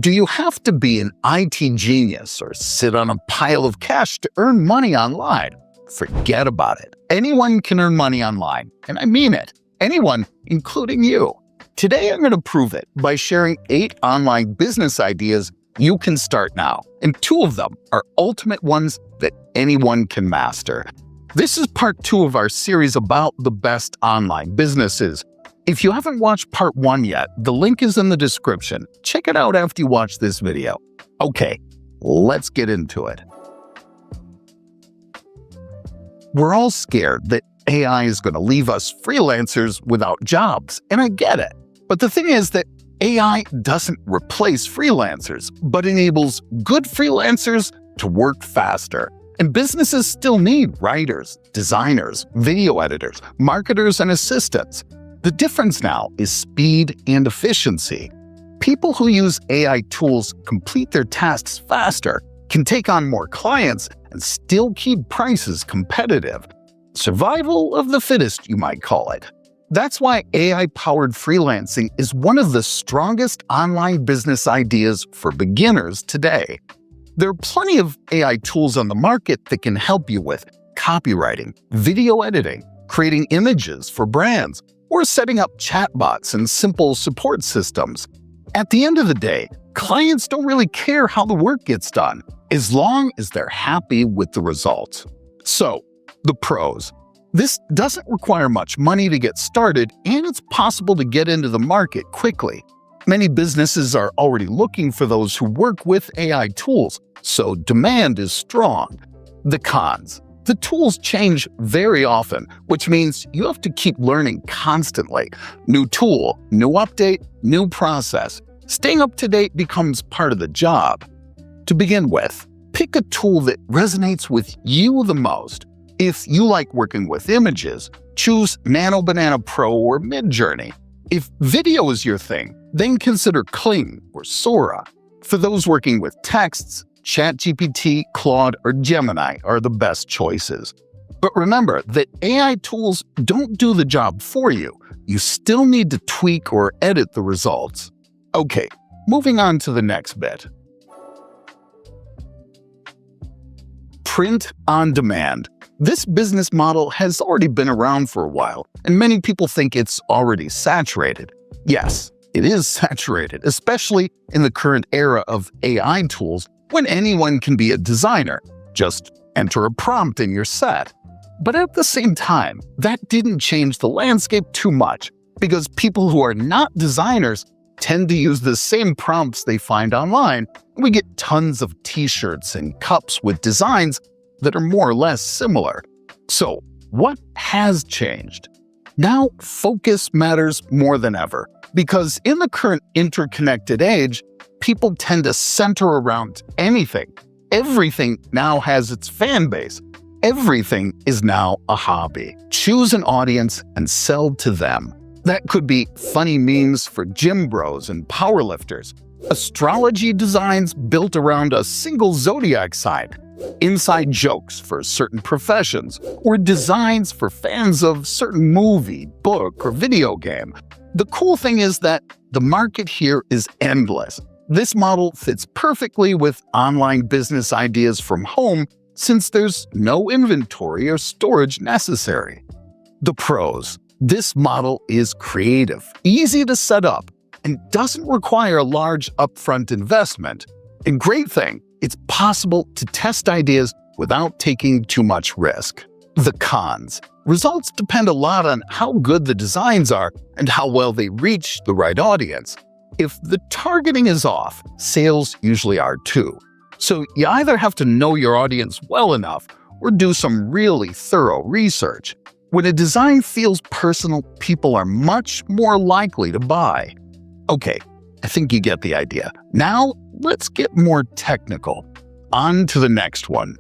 Do you have to be an IT genius or sit on a pile of cash to earn money online? Forget about it. Anyone can earn money online, and I mean it. Anyone, including you. Today, I'm going to prove it by sharing 8 online business ideas you can start now, and 2 of them are ultimate ones that anyone can master. This is part 2 of our series about the best online businesses. If you haven't watched part 1 yet, the link is in the description. Check it out after you watch this video. Okay, let's get into it. We're all scared that AI is going to leave us freelancers without jobs, and I get it. But the thing is that AI doesn't replace freelancers, but enables good freelancers to work faster. And businesses still need writers, designers, video editors, marketers, and assistants. The difference now is speed and efficiency. People who use AI tools complete their tasks faster, can take on more clients, and still keep prices competitive. Survival of the fittest, you might call it. That's why AI-powered freelancing is one of the strongest online business ideas for beginners today. There are plenty of AI tools on the market that can help you with copywriting, video editing, creating images for brands, or setting up chatbots and simple support systems. At the end of the day, clients don't really care how the work gets done, as long as they're happy with the results. So, the pros. This doesn't require much money to get started, and it's possible to get into the market quickly. Many businesses are already looking for those who work with AI tools, so demand is strong. The cons. The tools change very often, which means you have to keep learning constantly. New tool, new update, new process. Staying up to date becomes part of the job. To begin with, pick a tool that resonates with you the most. If you like working with images, choose Nano Banana Pro or Midjourney. If video is your thing, then consider Kling or Sora. For those working with texts, ChatGPT, Claude, or Gemini are the best choices. But remember that AI tools don't do the job for you. You still need to tweak or edit the results. Okay, moving on to the next bit. Print on demand. This business model has already been around for a while, and many people think it's already saturated. Yes, it is saturated, especially in the current era of AI tools, when anyone can be a designer. Just enter a prompt in your set. But at the same time, that didn't change the landscape too much, because people who are not designers tend to use the same prompts they find online. We get tons of t-shirts and cups with designs that are more or less similar. So, what has changed? Now, focus matters more than ever, because in the current interconnected age, people tend to center around anything. Everything now has its fan base. Everything is now a hobby. Choose an audience and sell to them. That could be funny memes for gym bros and powerlifters, astrology designs built around a single zodiac sign, inside jokes for certain professions, or designs for fans of certain movie, book, or video game. The cool thing is that the market here is endless. This model fits perfectly with online business ideas from home since there's no inventory or storage necessary. The pros. This model is creative, easy to set up, and doesn't require a large upfront investment. And great thing, it's possible to test ideas without taking too much risk. The cons. Results depend a lot on how good the designs are and how well they reach the right audience. If the targeting is off, sales usually are too. So you either have to know your audience well enough or do some really thorough research. When a design feels personal, people are much more likely to buy. Okay, I think you get the idea. Now, let's get more technical. On to the next one.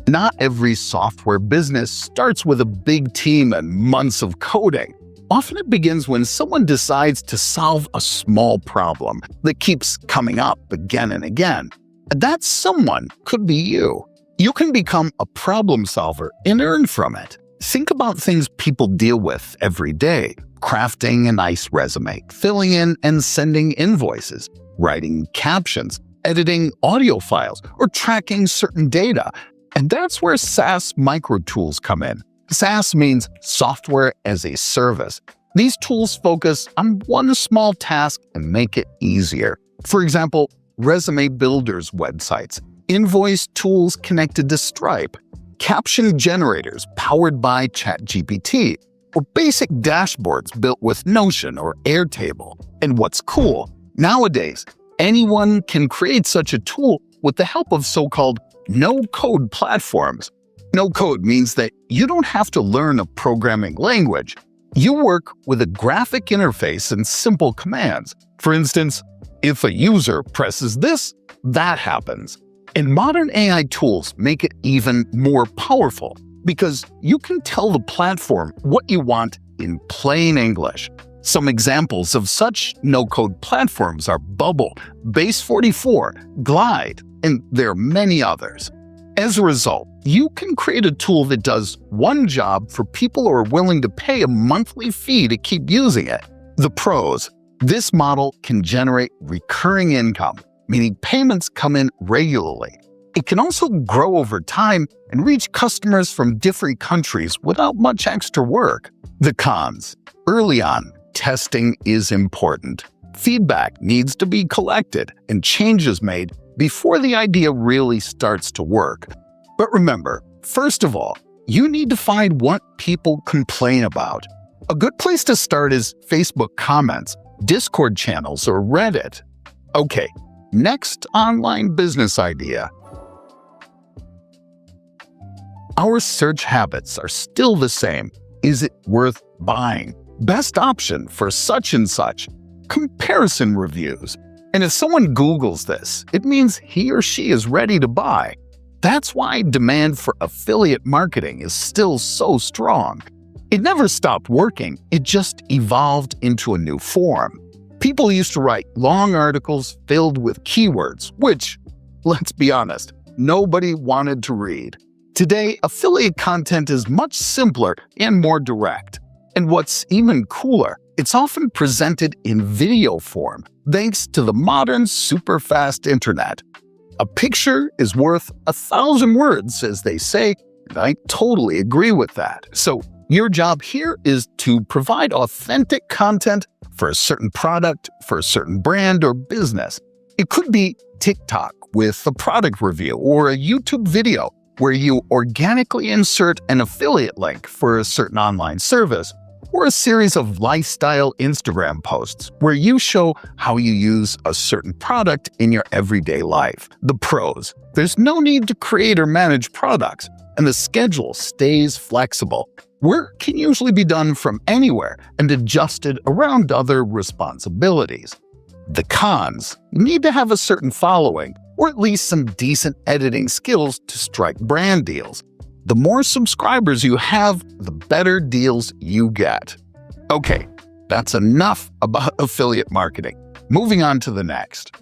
Not every software business starts with a big team and months of coding. Often it begins when someone decides to solve a small problem that keeps coming up again and again. That someone could be you. You can become a problem solver and earn from it. Think about things people deal with every day. crafting a nice resume, filling in and sending invoices, writing captions, editing audio files, or tracking certain data. And that's where SaaS micro tools come in. SaaS means software as a service. These tools focus on one small task and make it easier. For example, resume builders websites, invoice tools connected to Stripe, caption generators powered by ChatGPT, or basic dashboards built with Notion or Airtable. And what's cool, nowadays, anyone can create such a tool with the help of so-called no-code platforms. No-code means that you don't have to learn a programming language. You work with a graphic interface and simple commands. For instance, if a user presses this, that happens. And modern AI tools make it even more powerful because you can tell the platform what you want in plain English. Some examples of such no-code platforms are Bubble, Base44, Glide, and there are many others. As a result, you can create a tool that does one job for people who are willing to pay a monthly fee to keep using it. The pros: this model can generate recurring income, meaning payments come in regularly. It can also grow over time and reach customers from different countries without much extra work. The cons: early on, testing is important. Feedback needs to be collected and changes made before the idea really starts to work. But remember, first of all, you need to find what people complain about. A good place to start is Facebook comments, Discord channels, or Reddit. Okay, next online business idea. Our search habits are still the same. Is it worth buying? Best option for such and such. Comparison reviews. And if someone Googles this, it means he or she is ready to buy. That's why demand for affiliate marketing is still so strong. It never stopped working, it just evolved into a new form. People used to write long articles filled with keywords, which, let's be honest, nobody wanted to read. Today, affiliate content is much simpler and more direct. And what's even cooler, it's often presented in video form, thanks to the modern super-fast internet. A picture is worth 1,000 words, as they say, and I totally agree with that. So your job here is to provide authentic content for a certain product, for a certain brand or business. It could be TikTok with a product review or a YouTube video where you organically insert an affiliate link for a certain online service, or a series of lifestyle Instagram posts where you show how you use a certain product in your everyday life. The pros: there's no need to create or manage products, and the schedule stays flexible. Work can usually be done from anywhere and adjusted around other responsibilities. The cons: you need to have a certain following, or at least some decent editing skills to strike brand deals. The more subscribers you have, the better deals you get. Okay, that's enough about affiliate marketing. Moving on to the next.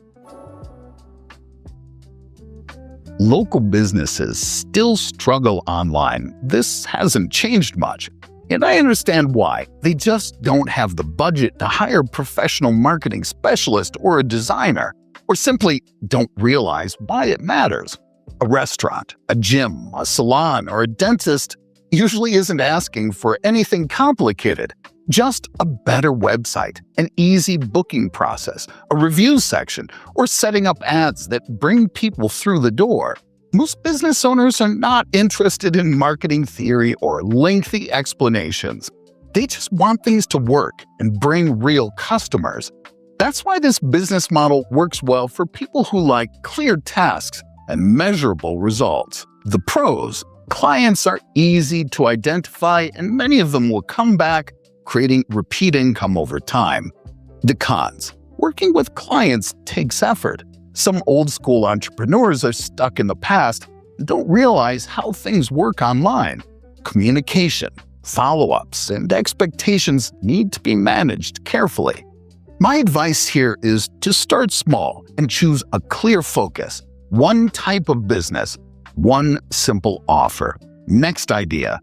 Local businesses still struggle online. This hasn't changed much, and I understand why. They just don't have the budget to hire a professional marketing specialist or a designer, or simply don't realize why it matters. A restaurant, a gym, a salon, or a dentist usually isn't asking for anything complicated, just a better website, an easy booking process, a review section, or setting up ads that bring people through the door. Most business owners are not interested in marketing theory or lengthy explanations. They just want things to work and bring real customers. That's why this business model works well for people who like clear tasks and measurable results. The pros: clients are easy to identify and many of them will come back, creating repeat income over time. The cons: working with clients takes effort. Some old-school entrepreneurs are stuck in the past and don't realize how things work online. Communication, follow-ups, and expectations need to be managed carefully. My advice here is to start small and choose a clear focus. One type of business, one simple offer. Next idea.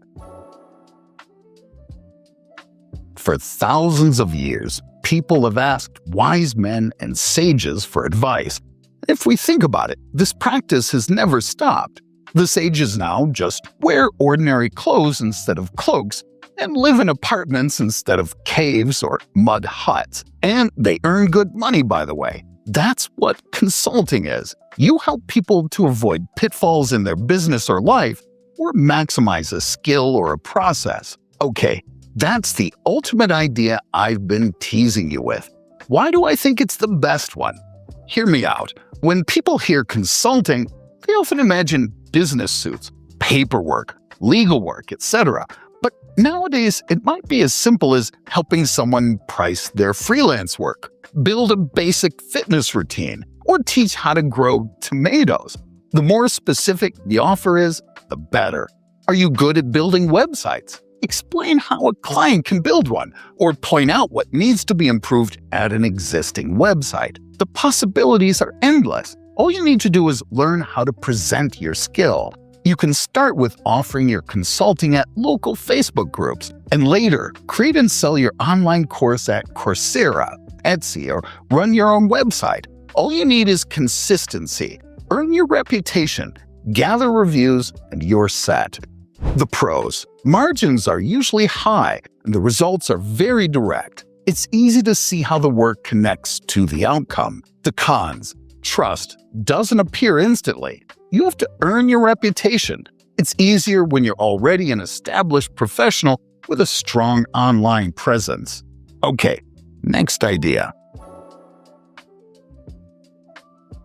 For thousands of years, people have asked wise men and sages for advice. If we think about it, this practice has never stopped. The sages now just wear ordinary clothes instead of cloaks and live in apartments instead of caves or mud huts. And they earn good money, by the way. That's what consulting is. You help people to avoid pitfalls in their business or life, or maximize a skill or a process. Okay, that's the ultimate idea I've been teasing you with. Why do I think it's the best one? Hear me out. When people hear consulting, they often imagine business suits, paperwork, legal work, etc. But nowadays, it might be as simple as helping someone price their freelance work, build a basic fitness routine, or teach how to grow tomatoes. The more specific the offer is, the better. Are you good at building websites? Explain how a client can build one, or point out what needs to be improved at an existing website. The possibilities are endless. All you need to do is learn how to present your skill. You can start with offering your consulting at local Facebook groups, and later create and sell your online course at Coursera, Etsy, or run your own website. All you need is consistency. Earn your reputation, gather reviews, and you're set. The pros. Margins are usually high, and the results are very direct. It's easy to see how the work connects to the outcome. The cons. Trust doesn't appear instantly. You have to earn your reputation. It's easier when you're already an established professional with a strong online presence. Okay, next idea.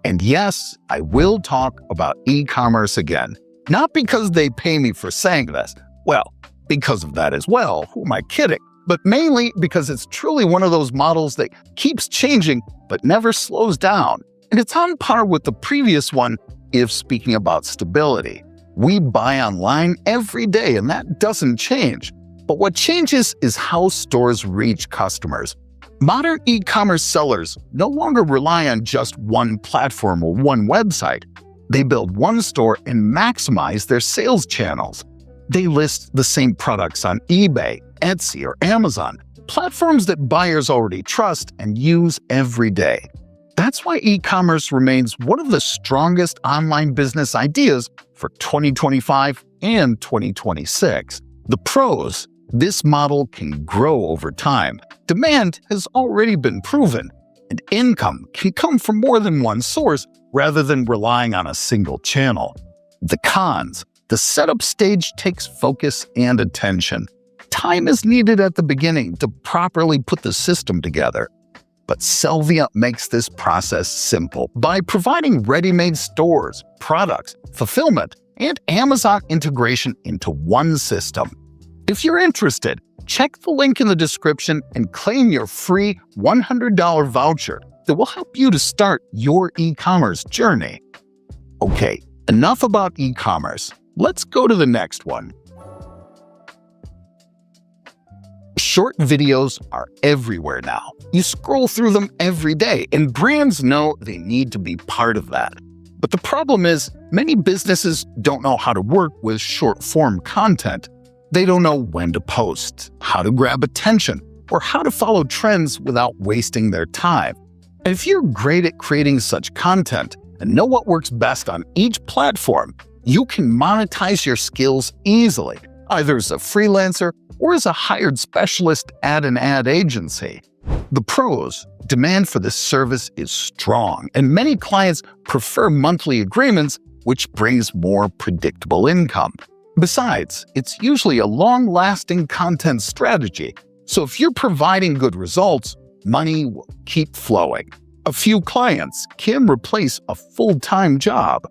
And yes, I will talk about e-commerce again. Not because they pay me for saying this. Well, because of that as well. Who am I kidding? But mainly because it's truly one of those models that keeps changing but never slows down. And it's on par with the previous one if speaking about stability. We buy online every day and that doesn't change. But what changes is how stores reach customers. Modern e-commerce sellers no longer rely on just one platform or one website. They build one store and maximize their sales channels. They list the same products on eBay, Etsy, or Amazon, platforms that buyers already trust and use every day. That's why e-commerce remains one of the strongest online business ideas for 2025 and 2026. The pros. This model can grow over time. Demand has already been proven, and income can come from more than one source rather than relying on a single channel. The cons. The setup stage takes focus and attention. Time is needed at the beginning to properly put the system together. But Sellvia makes this process simple by providing ready-made stores, products, fulfillment, and Amazon integration into one system. If you're interested, check the link in the description and claim your free $100 voucher that will help you to start your e-commerce journey. Okay, enough about e-commerce. Let's go to the next one. Short videos are everywhere now. You scroll through them every day, and brands know they need to be part of that. But the problem is, many businesses don't know how to work with short-form content. They don't know when to post, how to grab attention, or how to follow trends without wasting their time. And if you're great at creating such content and know what works best on each platform, you can monetize your skills easily, either as a freelancer or as a hired specialist at an ad agency. The pros. Demand for this service is strong, and many clients prefer monthly agreements, which brings more predictable income. Besides, it's usually a long-lasting content strategy, so if you're providing good results, money will keep flowing. A few clients can replace a full-time job.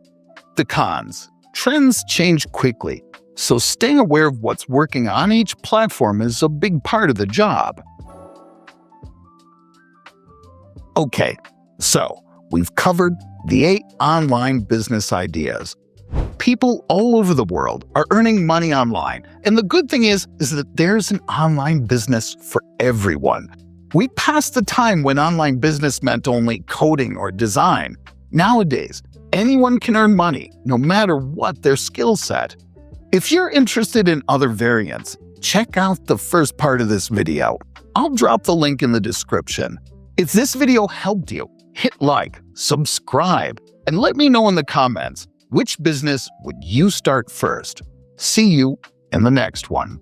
The cons. Trends change quickly, so staying aware of what's working on each platform is a big part of the job. Okay, so we've covered the 8 online business ideas. People all over the world are earning money online, and the good thing is that there's an online business for everyone. We passed the time when online business meant only coding or design. Nowadays, anyone can earn money, no matter what their skill set. If you're interested in other variants, check out the first part of this video. I'll drop the link in the description. If this video helped you, hit like, subscribe, and let me know in the comments which business would you start first. See you in the next one.